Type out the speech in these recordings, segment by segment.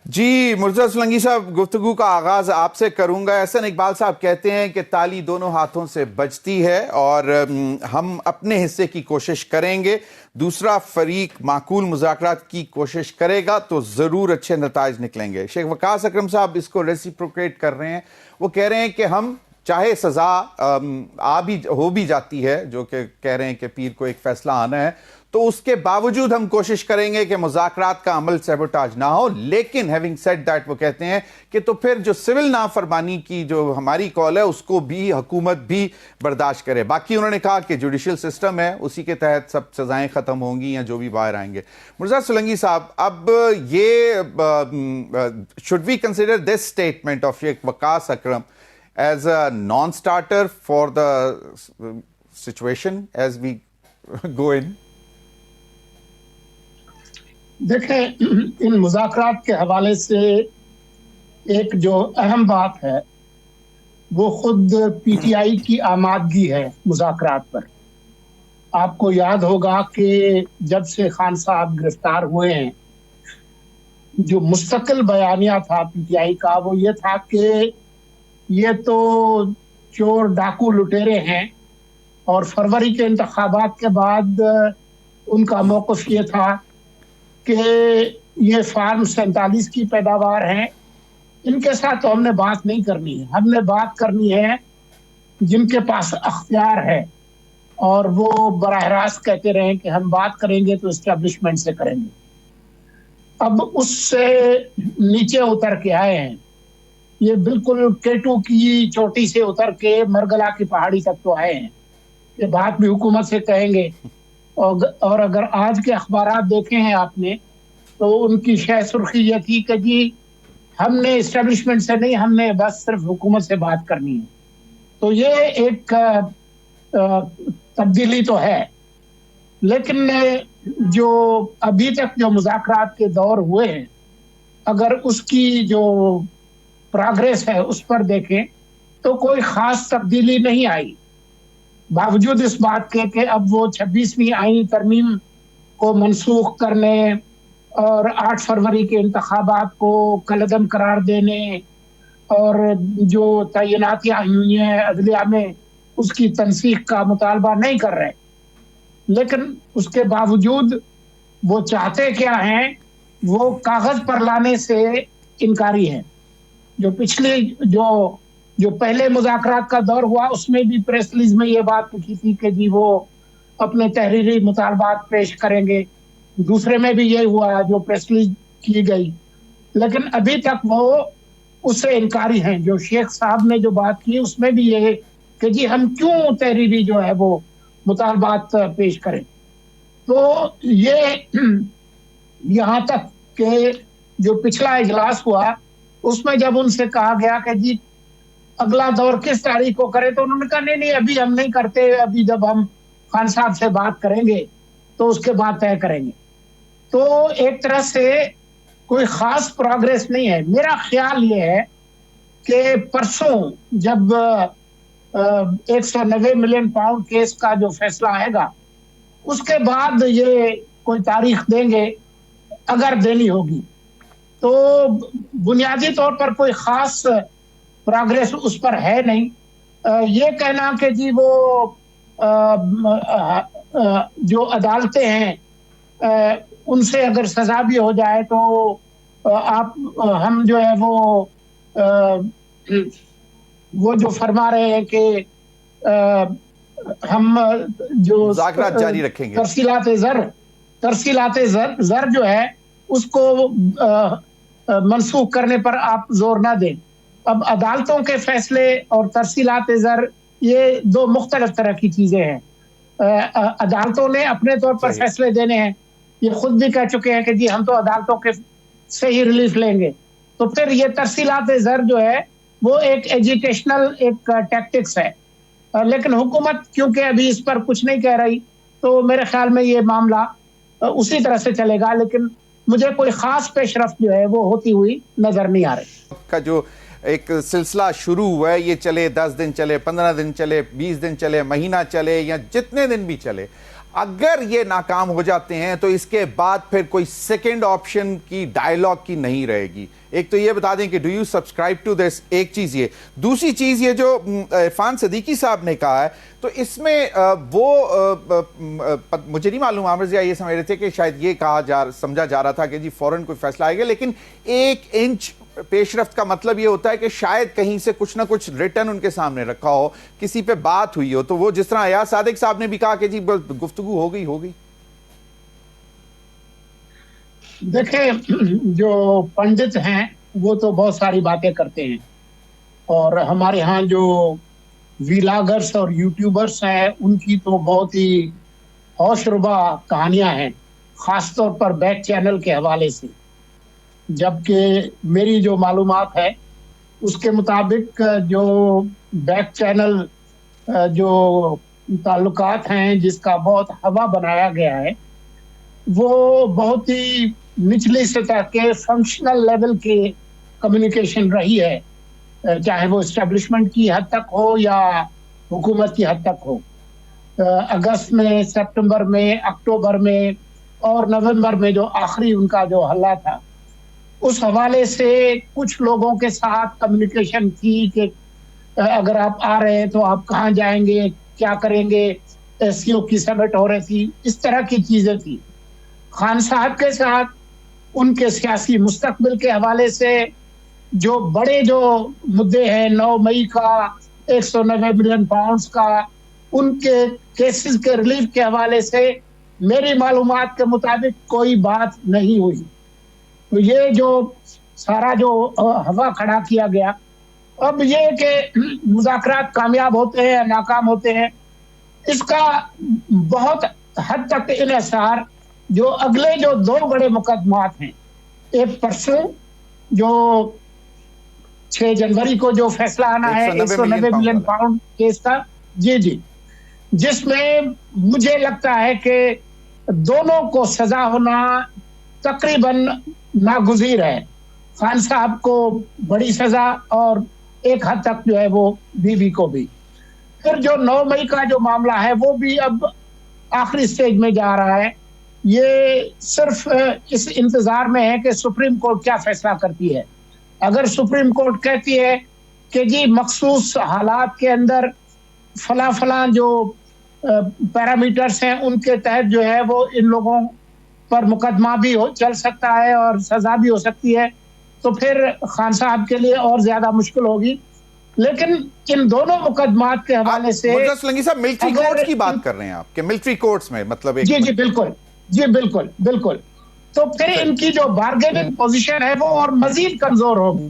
جی مرزا سولنگی صاحب، گفتگو کا آغاز آپ سے کروں گا۔ احسن اقبال صاحب کہتے ہیں کہ تالی دونوں ہاتھوں سے بجتی ہے اور ہم اپنے حصے کی کوشش کریں گے، دوسرا فریق معقول مذاکرات کی کوشش کرے گا تو ضرور اچھے نتائج نکلیں گے۔ شیخ وقاص اکرم صاحب اس کو ریسیپروکیٹ کر رہے ہیں، وہ کہہ رہے ہیں کہ ہم چاہے سزا ہو بھی جاتی ہے، جو کہ کہہ رہے ہیں کہ پیر کو ایک فیصلہ آنا ہے، تو اس کے باوجود ہم کوشش کریں گے کہ مذاکرات کا عمل سیبوٹاج نہ ہو۔ لیکن ہیونگ سیڈ دیٹ، وہ کہتے ہیں کہ تو پھر جو سول نافرمانی کی جو ہماری کال ہے اس کو بھی حکومت بھی برداشت کرے۔ باقی انہوں نے کہا کہ جوڈیشل سسٹم ہے، اسی کے تحت سب سزائیں ختم ہوں گی یا جو بھی باہر آئیں گے۔ مرزا سولنگی صاحب، اب یہ should we consider this statement of Sheikh Waqas Akram as a non-starter for the situation as we go in? دیکھیں، ان مذاکرات کے حوالے سے ایک جو اہم بات ہے وہ خود پی ٹی آئی کی آمادگی ہے مذاکرات پر۔ آپ کو یاد ہوگا کہ جب سے خان صاحب گرفتار ہوئے ہیں، جو مستقل بیانیہ تھا پی ٹی آئی کا وہ یہ تھا کہ یہ تو چور ڈاکو لٹیرے ہیں، اور فروری کے انتخابات کے بعد ان کا موقف یہ تھا کہ یہ فارم 47 کی پیداوار ہیں، ان کے ساتھ تو ہم نے بات نہیں کرنی ہے، ہم نے بات کرنی ہے جن کے پاس اختیار ہے، اور وہ براہ راست کہتے رہے کہ ہم بات کریں گے تو اسٹیبلشمنٹ سے کریں گے۔ اب اس سے نیچے اتر کے آئے ہیں، یہ بالکل کیٹو کی چوٹی سے اتر کے مرگلا کی پہاڑی تک تو آئے ہیں کہ بات بھی حکومت سے کہیں گے۔ اور اگر آج کے اخبارات دیکھے ہیں آپ نے تو ان کی شہ سرخی یہ تھی کہ جی ہم نے اسٹیبلشمنٹ سے نہیں، ہم نے بس صرف حکومت سے بات کرنی ہے۔ تو یہ ایک تبدیلی تو ہے، لیکن جو ابھی تک جو مذاکرات کے دور ہوئے ہیں، اگر اس کی جو پروگریس ہے اس پر دیکھیں تو کوئی خاص تبدیلی نہیں آئی، باوجود اس بات کے کہ اب وہ 26ویں آئینی ترمیم کو منسوخ کرنے اور 8 فروری کے انتخابات کو کالعدم قرار دینے اور جو تعیناتیاں ہوئی ہیں عدلیہ میں اس کی تنسیخ کا مطالبہ نہیں کر رہے، لیکن اس کے باوجود وہ چاہتے کیا ہیں، وہ کاغذ پر لانے سے انکاری ہیں۔ جو پچھلی جو پہلے مذاکرات کا دور ہوا اس میں بھی پریس ریلیز میں یہ بات لکھی تھی کہ جی وہ اپنے تحریری مطالبات پیش کریں گے، دوسرے میں بھی یہ ہوا جو پریس ریلیز کی گئی، لیکن ابھی تک وہ اس سے انکاری ہیں۔ جو شیخ صاحب نے جو بات کی اس میں بھی یہ کہ جی ہم کیوں تحریری جو ہے وہ مطالبات پیش کریں۔ تو یہ یہاں تک کہ جو پچھلا اجلاس ہوا اس میں جب ان سے کہا گیا کہ جی اگلا دور کس تاریخ کو کرے تو انہوں نے کہا نہیں ابھی ہم نہیں کرتے، ابھی جب ہم خان صاحب سے بات کریں گے تو اس کے بعد طے کریں گے۔ تو ایک طرح سے کوئی خاص پروگریس نہیں ہے۔ میرا خیال یہ ہے کہ پرسوں جب 190 ملین پاؤنڈ کیس کا جو فیصلہ آئے گا اس کے بعد یہ کوئی تاریخ دیں گے، اگر دینی ہوگی تو بنیادی طور پر کوئی خاص پروگریس اس پر ہے نہیں۔ یہ کہنا کہ جی وہ جو عدالتیں ہیں ان سے اگر سزا بھی ہو جائے تو ہم جو ہے وہ جو فرما رہے ہیں کہ ہم جو مذاکرات جاری رکھیں گے، ترسیلات زر جو ہے اس کو منسوخ کرنے پر آپ زور نہ دیں۔ اب عدالتوں کے فیصلے اور ترسیلات زر یہ دو مختلف طرح کی چیزیں ہیں۔ عدالتوں نے اپنے طور پر فیصلے دینے ہیں، یہ خود بھی کہہ چکے ہیں کہ جی ہم تو عدالتوں کے سے ہی ریلیف لیں گے۔ تو پھر یہ ترسیلات زر جو ہے وہ ایک ایجیٹیشنل ایک ٹیکٹکس ہے، لیکن حکومت کیونکہ ابھی اس پر کچھ نہیں کہہ رہی تو میرے خیال میں یہ معاملہ اسی طرح سے چلے گا، لیکن مجھے کوئی خاص پیش رفت جو ہے وہ ہوتی ہوئی نظر نہیں آ رہی۔ کا جو ایک سلسلہ شروع ہوا ہے، یہ چلے 10 دن چلے، 15 دن چلے، 20 دن چلے، مہینہ چلے یا جتنے دن بھی چلے، اگر یہ ناکام ہو جاتے ہیں تو اس کے بعد پھر کوئی سیکنڈ آپشن کی ڈائیلاگ کی نہیں رہے گی. ایک تو یہ بتا دیں کہ do you subscribe to this, ایک چیز یہ. دوسری چیز یہ جو عرفان صدیقی صاحب نے کہا ہے, تو اس میں وہ مجھے نہیں معلوم, عامر ضیاء یہ سمجھ رہے تھے کہ شاید یہ سمجھا جا رہا تھا کہ جی فوراً کوئی فیصلہ آئے گا, لیکن 1 انچ پیش رفت کا مطلب یہ ہوتا ہے کہ شاید کہیں سے کچھ نہ کچھ ریٹن ان کے سامنے رکھا ہو, کسی پہ بات ہوئی ہو. تو وہ جس طرح ایاز صادق صاحب نے بھی کہا کہ جی گفتگو ہو گئی. دیکھیں, جو پنڈت ہیں وہ تو بہت ساری باتیں کرتے ہیں, اور ہمارے ہاں جو ویلاگرز اور یوٹیوبرز ہیں ان کی تو بہت ہی ہوش ربا کہانیاں ہیں, خاص طور پر بیک چینل کے حوالے سے. جبکہ میری جو معلومات ہے اس کے مطابق جو بیک چینل جو تعلقات ہیں جس کا بہت ہوا بنایا گیا ہے وہ بہت ہی نچلی سطح کے فنکشنل لیول کے کمیونیکیشن رہی ہے, چاہے وہ اسٹیبلشمنٹ کی حد تک ہو یا حکومت کی حد تک ہو. اگست میں, سپٹمبر میں, اکتوبر میں اور نومبر میں جو آخری ان کا جو حلہ تھا, اس حوالے سے کچھ لوگوں کے ساتھ کمیونیکیشن تھی کہ اگر آپ آ رہے ہیں تو آپ کہاں جائیں گے, کیا کریں گے, ایس سی او کی سمٹ ہو رہی تھی, اس طرح کی چیزیں تھی. خان صاحب کے ساتھ ان کے سیاسی مستقبل کے حوالے سے جو بڑے جو مدعے ہیں, 9 مئی کا 190 ملین پاؤنڈز کا, ان کے کیسز کے ریلیف کے حوالے سے میری معلومات کے مطابق کوئی بات نہیں ہوئی. تو یہ جو سارا جو ہوا کھڑا کیا گیا, اب یہ کہ مذاکرات کامیاب ہوتے ہیں یا ناکام ہوتے ہیں, اس کا بہت حد تک انحصار جو اگلے جو 2 بڑے مقدمات ہیں, ایک پرسوں جو 6 جنوری کو جو فیصلہ آنا ہے 190 ملین پاؤنڈ کیس کا, جی جس میں مجھے لگتا ہے کہ دونوں کو سزا ہونا تقریباً ناگزیر ہے. خان صاحب کو بڑی سزا اور ایک حد تک جو ہے وہ بیوی کو بھی. پھر جو 9 مئی کا جو معاملہ ہے وہ بھی اب آخری سٹیج میں جا رہا ہے. یہ صرف اس انتظار میں ہے کہ سپریم کورٹ کیا فیصلہ کرتی ہے. اگر سپریم کورٹ کہتی ہے کہ جی مخصوص حالات کے اندر فلاں جو پیرامیٹرز ہیں ان کے تحت جو ہے وہ ان لوگوں پر مقدمہ بھی چل سکتا ہے اور سزا بھی ہو سکتی ہے, تو پھر خان صاحب کے لیے اور زیادہ مشکل ہوگی. لیکن ان دونوں مقدمات کے حوالے سے سلنگی صاحب ملٹری کورٹس کی بات کر رہے ہیں آپ کہ ملٹری کورٹس میں مطلب جی بالکل. تو پھر ان کی جو بارگیننگ پوزیشن ہے وہ اور مزید کمزور ہوگی.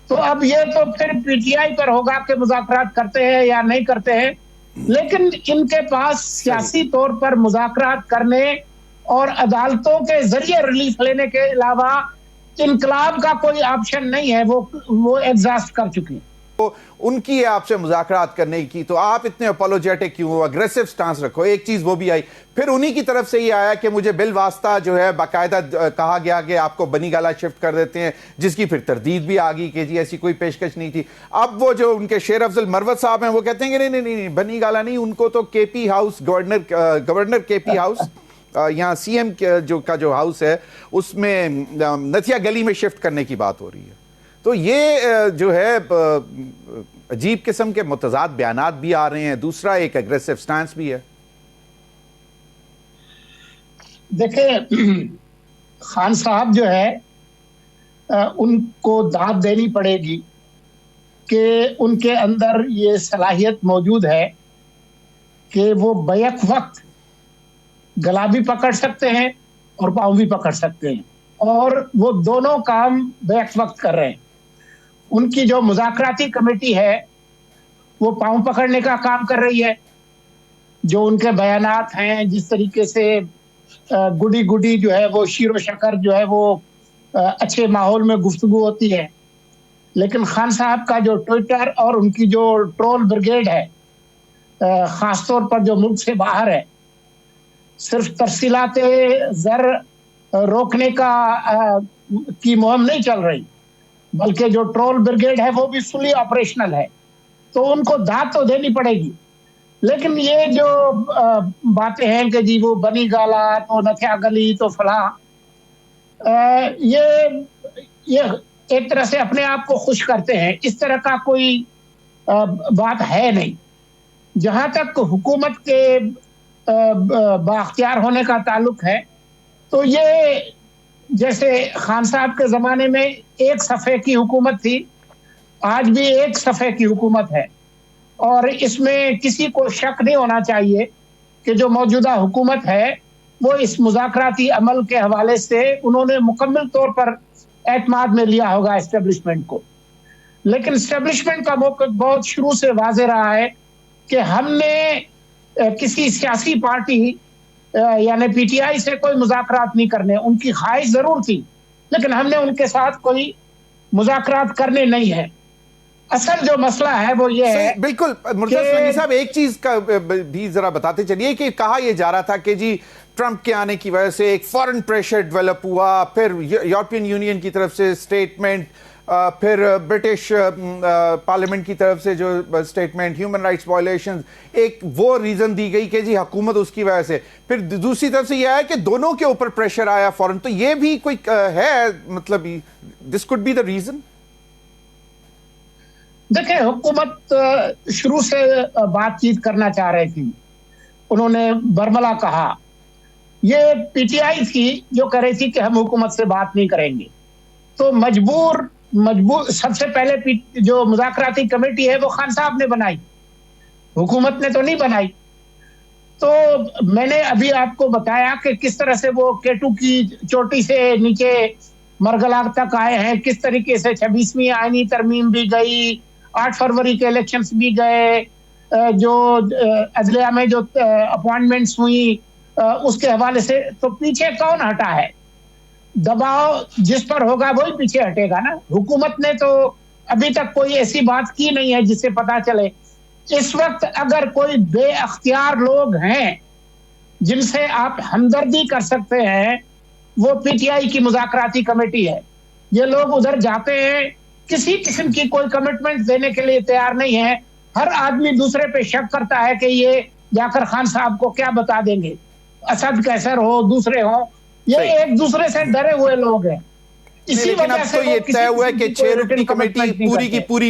تو اب یہ تو پھر پی ٹی آئی پر ہوگا کہ مذاکرات کرتے ہیں یا نہیں کرتے ہیں, لیکن ان کے پاس سیاسی طور پر مذاکرات کرنے اور عدالتوں کے ذریعے ریلیف لینے کے علاوہ انقلاب کا کوئی آپشن نہیں ہے. وہ ایگزاسٹ کر چکے ہیں. ان کی آپ سے مذاکرات کرنے کی, تو آپ اتنے اپولوجیٹک کیوں ہو, اگریسو سٹانس رکھو. ایک چیز وہ بھی آئی, پھر انہی کی طرف سے یہ آیا کہ مجھے بل واسطہ جو ہے باقاعدہ کہا گیا کہ آپ کو بنی گالا شفٹ کر دیتے ہیں, جس کی پھر تردید بھی آ گئی کہ جی ایسی کوئی پیشکش نہیں تھی. اب وہ جو ان کے شیر افضل مروت صاحب ہیں وہ کہتے ہیں کہ نہیں بنی گالا نہیں, ان کو تو کے پی ہاؤس, گورنر کے پی ہاؤس, یہاں سی ایم کا جو ہاؤس ہے اس میں نتھیا گلی میں شفٹ کرنے کی بات ہو رہی ہے. تو یہ جو ہے عجیب قسم کے متضاد بیانات بھی آ رہے ہیں. دوسرا ایک اگریسو سٹانس بھی ہے. دیکھیں, خان صاحب جو ہے ان کو داد دینی پڑے گی کہ ان کے اندر یہ صلاحیت موجود ہے کہ وہ بیک وقت گلا بھی پکڑ سکتے ہیں اور پاؤں بھی پکڑ سکتے ہیں, اور وہ دونوں کام بیک وقت کر رہے ہیں. ان کی جو مذاکراتی کمیٹی ہے وہ پاؤں پکڑنے کا کام کر رہی ہے. جو ان کے بیانات ہیں, جس طریقے سے گڈی جو ہے وہ شیر و شکر جو ہے وہ اچھے ماحول میں گفتگو ہوتی ہے, لیکن خان صاحب کا جو ٹویٹر اور ان کی جو ٹرول بریگیڈ ہے, خاص طور پر جو ملک سے باہر ہے, صرف ترسیلات زر روکنے کی مہم نہیں چل رہی, بلکہ جو ٹرول بریگیڈ ہے وہ بھی فلی آپریشنل ہے. تو ان کو داد تو دینی پڑے گی. لیکن یہ جو باتیں ہیں کہ جی وہ بنی گالا تو نتھیا گلی تو فلاں، یہ ایک طرح سے اپنے آپ کو خوش کرتے ہیں، اس طرح کا کوئی بات ہے نہیں. جہاں تک حکومت کے بااختیار ہونے کا تعلق ہے تو یہ جیسے خان صاحب کے زمانے میں ایک صفحے کی حکومت تھی، آج بھی ایک صفحے کی حکومت ہے، اور اس میں کسی کو شک نہیں ہونا چاہیے کہ جو موجودہ حکومت ہے وہ اس مذاکراتی عمل کے حوالے سے انہوں نے مکمل طور پر اعتماد میں لیا ہوگا اسٹیبلشمنٹ کو. لیکن اسٹیبلشمنٹ کا موقف بہت شروع سے واضح رہا ہے کہ ہم نے کسی سیاسی پارٹی یعنی پی ٹی آئی سے کوئی مذاکرات نہیں کرنے. ان کی خواہش ضرور تھی لیکن ہم نے ان کے ساتھ کوئی مذاکرات کرنے نہیں ہے. اصل جو مسئلہ ہے وہ یہ ہے. بالکل مرتضی فرنگی صاحب، ایک چیز کا بھی ذرا بتاتے چلیے کہ کہا یہ جا رہا تھا کہ جی ٹرمپ کے آنے کی وجہ سے ایک فورن پریشر ڈیولپ ہوا، پھر یورپین یونین کی طرف سے سٹیٹمنٹ، پھر برٹش پارلیمنٹ کی طرف سے جو سٹیٹمنٹ، ہیومن رائٹس وائلیشنز، ایک وہ ریزن دی گئی کہ جی حکومت اس کی وجہ سے. پھر دوسری طرف سے یہ ہے کہ دونوں کے اوپر پریشر آیا فورن. تو یہ بھی کوئی ہے، مطلب دس کوڈ بی دا ریزن. دیکھیں، حکومت شروع سے بات چیت کرنا چاہ رہی تھی. انہوں نے برملا کہا. یہ پی ٹی آئی تھی جو کہہ رہی تھی کہ ہم حکومت سے بات نہیں کریں گے. تو مجبور سب سے پہلے جو مذاکراتی کمیٹی ہے وہ خان صاحب نے بنائی، حکومت نے تو نہیں بنائی. تو میں نے ابھی آپ کو بتایا کہ کس طرح سے وہ کیٹو کی چوٹی سے نیچے مرگلا تک آئے ہیں، کس طریقے سے 26ویں آئینی ترمیم بھی گئی، 8 فروری کے الیکشنز بھی گئے، جو عدلیہ میں جو اپوائنٹمنٹس ہوئی اس کے حوالے سے. تو پیچھے کون ہٹا ہے؟ دباؤ جس پر ہوگا وہی پیچھے ہٹے گا نا. حکومت نے تو ابھی تک کوئی ایسی بات کی نہیں ہے جس سے پتا چلے. اس وقت اگر کوئی بے اختیار لوگ ہیں جن سے آپ ہمدردی کر سکتے ہیں وہ پی ٹی آئی کی مذاکراتی کمیٹی ہے. یہ لوگ ادھر جاتے ہیں، کسی قسم کی کوئی کمٹمنٹ دینے کے لیے تیار نہیں ہے. ہر آدمی دوسرے پہ شک کرتا ہے کہ یہ جا کر خان صاحب کو کیا بتا دیں گے. اسد کیسر ہو، دوسرے ہو، یہ ایک دوسرے سے ڈرے ہوئے لوگ ہیں. اسی وجہ سے یہ طے ہوا ہے کہ 6 رکنی کمیٹی پوری کی پوری